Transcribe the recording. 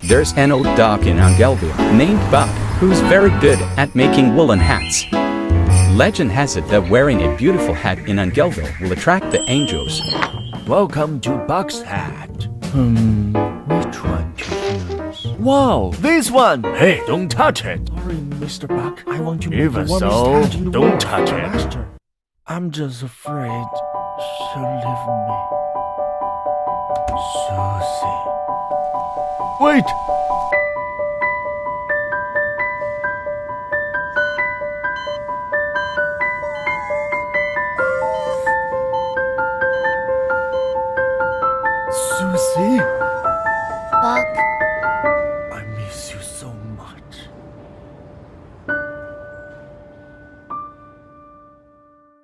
There's an old dog in Angelville named Buck, who's very good at making woolen hats. Legend has it that wearing a beautiful hat in Angelville will attract the angels. Welcome to Buck's hat. Which one to use? Wow, this one! Hey, don't touch it! Sorry, Mr. Buck. I want to Even make the so, warmest hat in the don't world touch for it. Master. I'm just afraid she'll leave me. Susie. Wait!